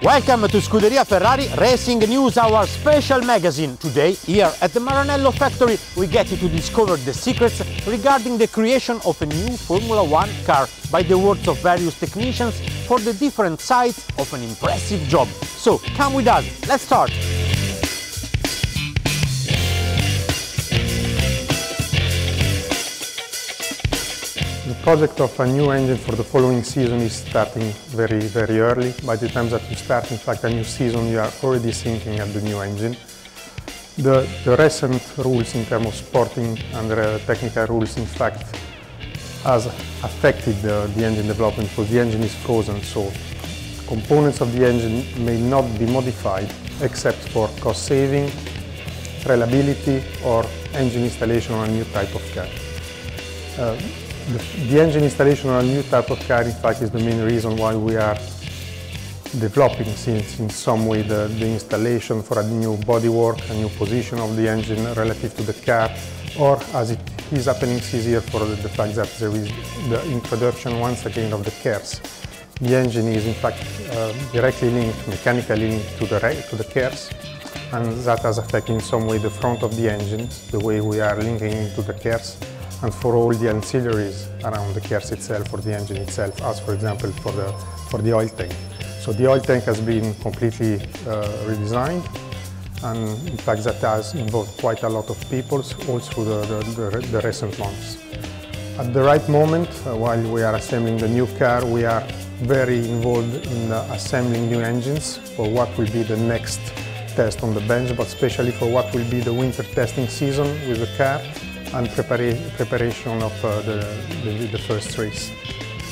Welcome to Scuderia Ferrari Racing News, our special magazine. Today, here at the Maranello factory, we get you to discover the secrets regarding the creation of a new Formula 1 car by the words of various technicians for the different sides of an impressive job. So, come with us, let's start! The project of a new engine for the following season is starting very early. By the time that you start, in fact, a new season, you are already thinking at the new engine. The recent rules in terms of sporting and technical rules, in fact, has affected the engine development because the engine is frozen, so components of the engine may not be modified except for cost saving, reliability, or engine installation on a new type of car. The engine installation on a new type of car, in fact, is the main reason why we are developing, since in some way the installation for a new bodywork, a new position of the engine relative to the car, or as it is happening this year for the fact that there is the introduction once again of the KERS. The engine is in fact directly linked, mechanically linked to the KERS, and that has affected in some way the front of the engine, the way we are linking into the KERS, and for all the ancillaries around the KERS itself or the engine itself, as for example for the oil tank. So the oil tank has been completely redesigned, and in fact that has involved quite a lot of people all through the recent months. At the right moment, while we are assembling the new car, we are very involved in assembling new engines for what will be the next test on the bench, but especially for what will be the winter testing season with the car and preparation of the first race.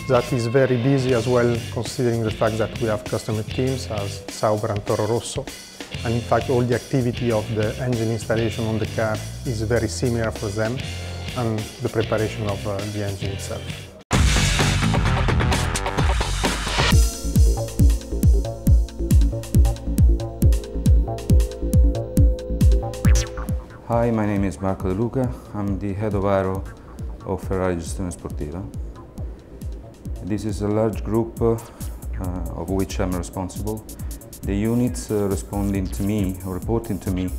That is very busy as well, considering the fact that we have customer teams as Sauber and Toro Rosso. And in fact, all the activity of the engine installation on the car is very similar for them, and the preparation of the engine itself. Hi, my name is Marco De Luca. I'm the head of aero of Ferrari Gestione Sportiva. This is a large group of which I'm responsible. The units responding to me or reporting to me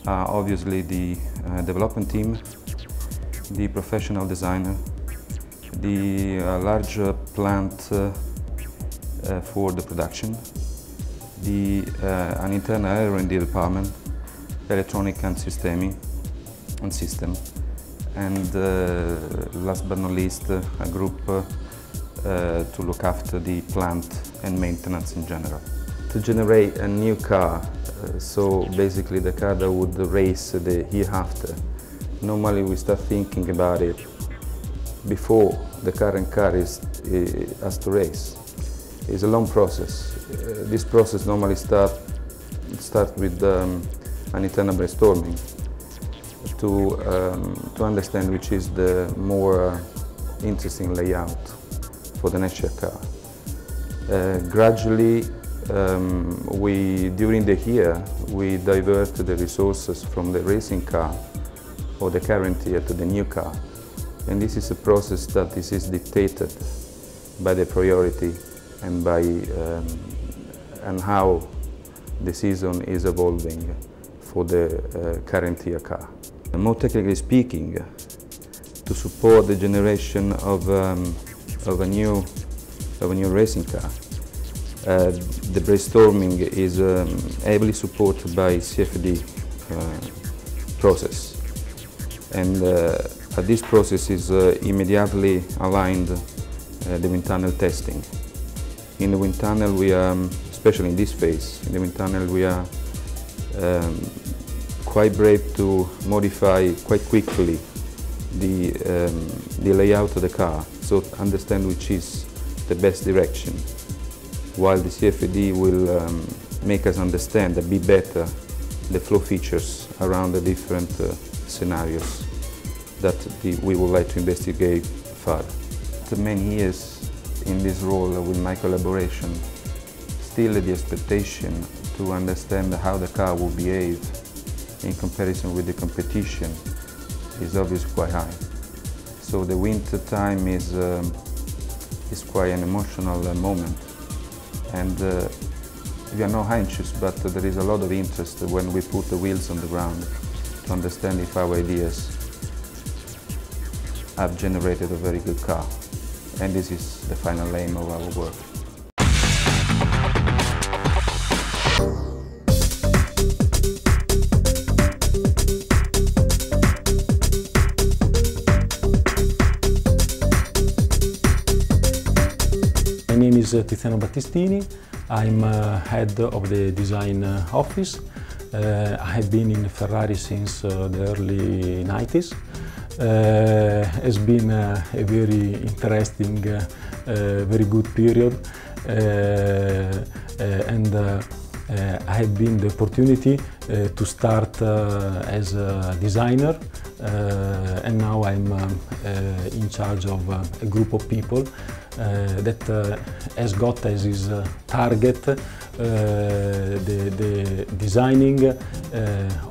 are obviously the development team, the professional designer, the large plant for the production, an internal R&D department, electronic and system, and last but not least, a group to look after the plant and maintenance in general. To generate a new car, so basically the car that would race the year after, normally we start thinking about it before the current car has to race. It's a long process. This process normally starts with an internal brainstorming to understand which is the more interesting layout for the next year car. Gradually, during the year, we divert the resources from the racing car or the current year to the new car. And this is a process that is dictated by the priority and by and how the season is evolving for the current year car. And more technically speaking, to support the generation of a new racing car, the brainstorming is heavily supported by CFD process, and this process is immediately aligned the wind tunnel testing. In the wind tunnel, we are, especially in this phase, in the wind tunnel we are quite brave to modify quite quickly the layout of the car, so to understand which is the best direction, while the CFD will make us understand a bit better the flow features around the different scenarios that we would like to investigate further. After many years in this role with my collaboration, still the expectation to understand how the car will behave in comparison with the competition is obviously quite high. So the winter time is quite an emotional moment, and we are not anxious, but there is a lot of interest when we put the wheels on the ground to understand if our ideas have generated a very good car. And this is the final aim of our work. My name is Tiziano Battistini. I'm head of the design office. I have been in Ferrari since the early 90s. It's been a very interesting, very good period, and I had been the opportunity to start as a designer, and now I'm in charge of a group of people that has got as his target the designing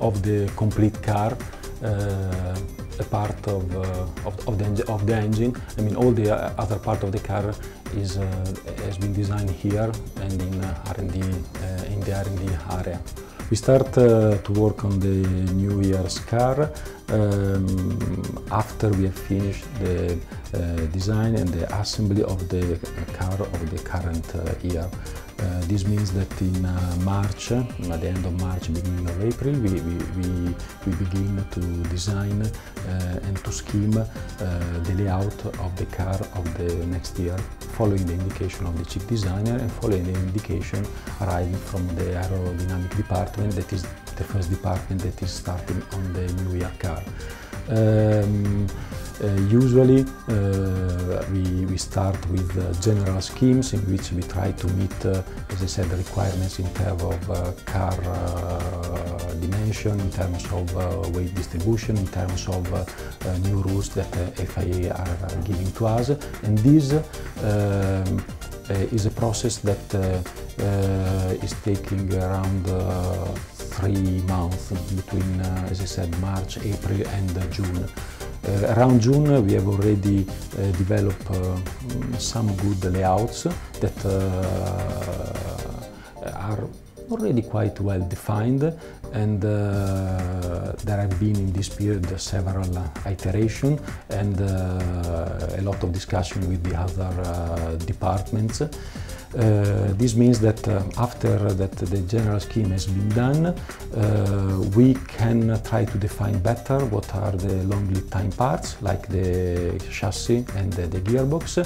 of the complete car, a part of the engine. I mean, all the other part of the car has been designed here and in R&D, in the R&D area. We start to work on the New Year's car after we have finished the design and the assembly of the car of the current year. This means that in March, at the end of March, beginning of April, we begin to design and to scheme the layout of the car of the next year, following the indication of the chief designer and following the indication arriving from the aerodynamic department, that is the first department that is starting on the new year car. Usually we start with general schemes in which we try to meet, as I said, the requirements in terms of car dimension, in terms of weight distribution, in terms of new rules that FIA are giving to us. And this is a process that is taking around 3 months between, as I said, March, April and June. Around June we have already developed some good layouts that are already quite well defined, and there have been in this period several iterations and a lot of discussion with the other departments. This means that after that the general scheme has been done, we can try to define better what are the long lead time parts, like the chassis and the gearbox,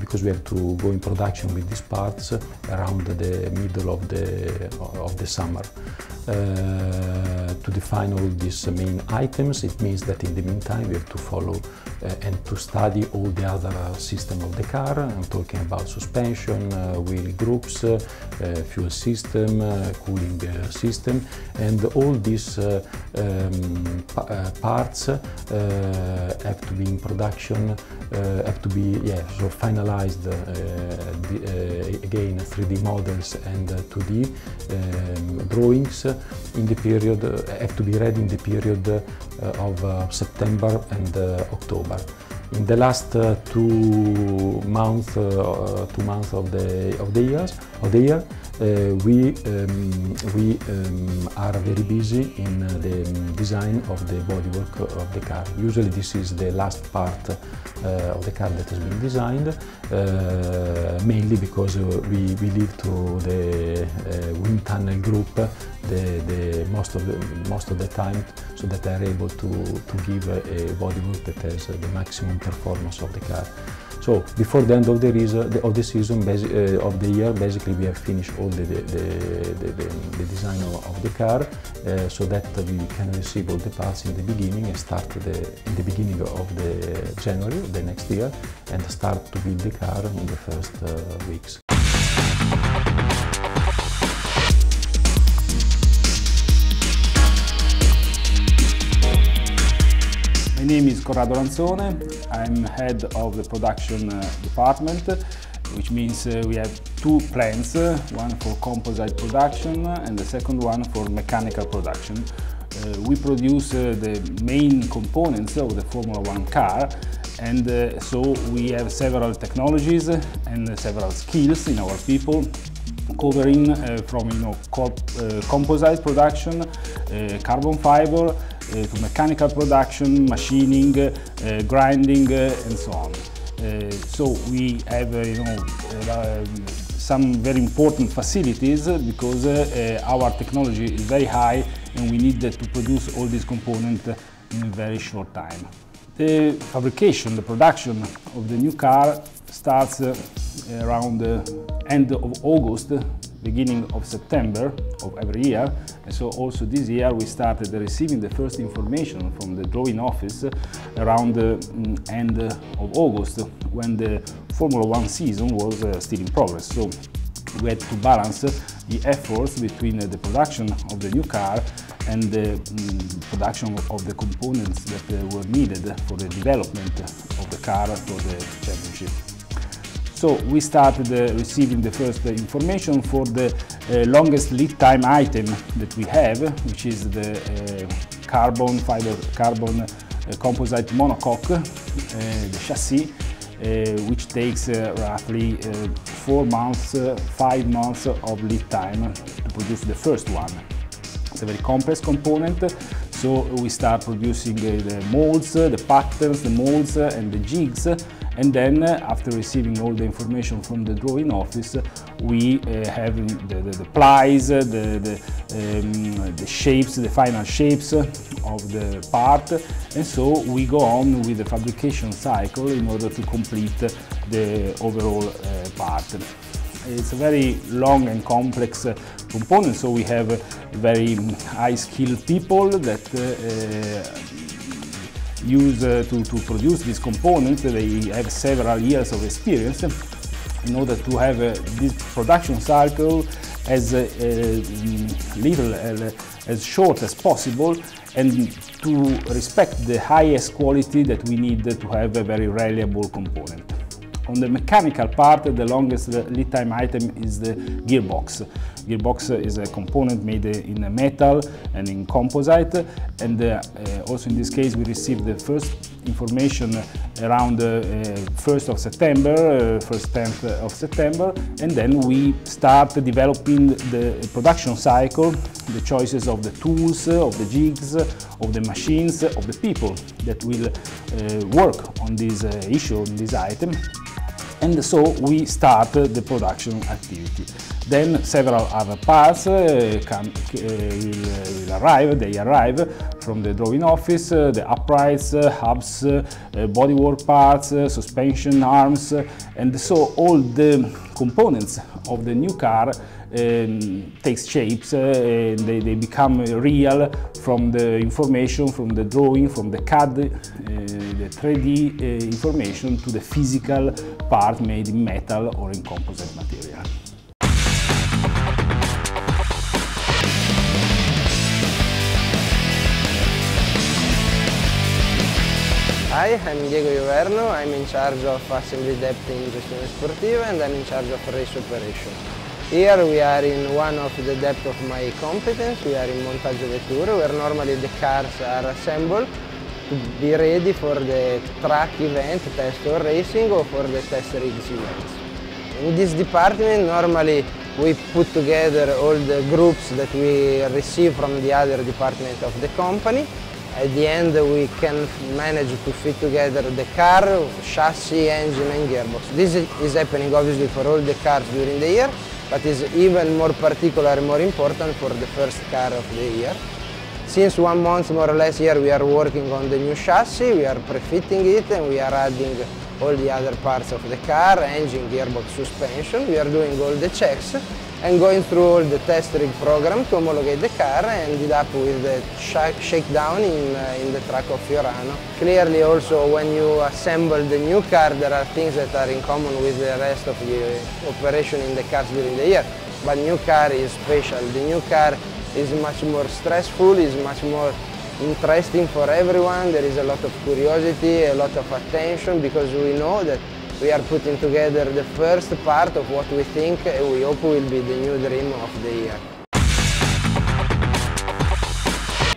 because we have to go in production with these parts around the middle of the summer. To define all these main items, it means that in the meantime we have to follow and to study all the other system of the car. I'm talking about suspension, wheel groups, fuel system, cooling system, and all these parts have to be in production, have to be finalized, again 3D models and 2D drawings in the period, have to be ready in the period of September and October. In the last 2 months of the year, we are very busy in the design of the bodywork of the car. Usually this is the last part of the car that has been designed, mainly because we leave to the wind tunnel group most of the time, so that they are able to give a bodywork that has the maximum performance of the car. So before the end of the season of the year, basically we have finished all the design of the car, so that we can receive all the parts in the beginning and start in the beginning of the January the next year, and start to build the car in the first weeks. My name is Corrado Lanzone. I'm head of the production department, which means we have 2 plants, one for composite production and the second one for mechanical production. We produce the main components of the Formula 1 car, and so we have several technologies and several skills in our people covering from composite production, carbon fiber, to mechanical production, machining, grinding, and so on. So we have some very important facilities because our technology is very high and we need to produce all these components in a very short time. The fabrication, the production of the new car starts around the end of August, beginning of September of every year. And so also this year we started receiving the first information from the drawing office around the end of August, when the Formula 1 season was still in progress. So we had to balance the efforts between the production of the new car and the production of the components that were needed for the development of the car for the championship. So we started receiving the first information for the longest lead time item that we have, which is the carbon composite monocoque, the chassis, which takes roughly 4 months, 5 months of lead time to produce the first one. It's a very complex component, so we start producing the molds, the patterns, the molds and the jigs. And then, after receiving all the information from the drawing office, we have the plies, the shapes, the final shapes of the part, and so we go on with the fabrication cycle in order to complete the overall part. It's a very long and complex component, so we have very high-skilled people that use to produce these components. They have several years of experience in order to have this production cycle as little, as short as possible, and to respect the highest quality that we need to have a very reliable component. On the mechanical part, the longest lead time item is the gearbox. Gearbox is a component made in metal and in composite, and also in this case we received the first information around 1st of September, first 10th of September, and then we start developing the production cycle, the choices of the tools, of the jigs, of the machines, of the people that will work on this issue, on this item. And so we start the production activity. Then several other parts will arrive, they arrive from the drawing office, the uprights, hubs, bodywork parts, suspension arms, and so all the components of the new car takes shapes, they become real from the information, from the drawing, from the CAD, the 3D information to the physical part made in metal or in composite material. Hi, I'm Diego Ioverno. I'm in charge of assembly depth in Gestione Sportiva, and I'm in charge of race operation. Here we are in one of the depth of my competence. We are in montaggio vetture, where normally the cars are assembled to be ready for the track event, test or racing, or for the test rigs events. In this department, normally we put together all the groups that we receive from the other department of the company. At the end, we can manage to fit together the car, chassis, engine and gearbox. This is happening obviously for all the cars during the year, but is even more particular and more important for the first car of the year. Since 1 month more or less here we are working on the new chassis, we are pre-fitting it and we are adding all the other parts of the car, engine, gearbox, suspension. We are doing all the checks and going through all the test rig program to homologate the car and ended up with the shakedown in the track of Fiorano. Clearly also when you assemble the new car there are things that are in common with the rest of the operation in the cars during the year. But new car is special. The new car is much more stressful, is much more interesting for everyone. There is a lot of curiosity, a lot of attention, because we know that we are putting together the first part of what we think and we hope will be the new dream of the year.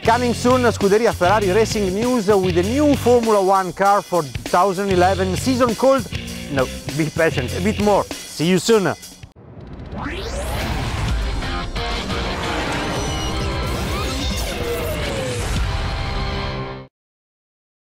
Coming soon, Scuderia Ferrari Racing news with a new Formula 1 car for 2011 season called, no, be patient, a bit more. See you soon.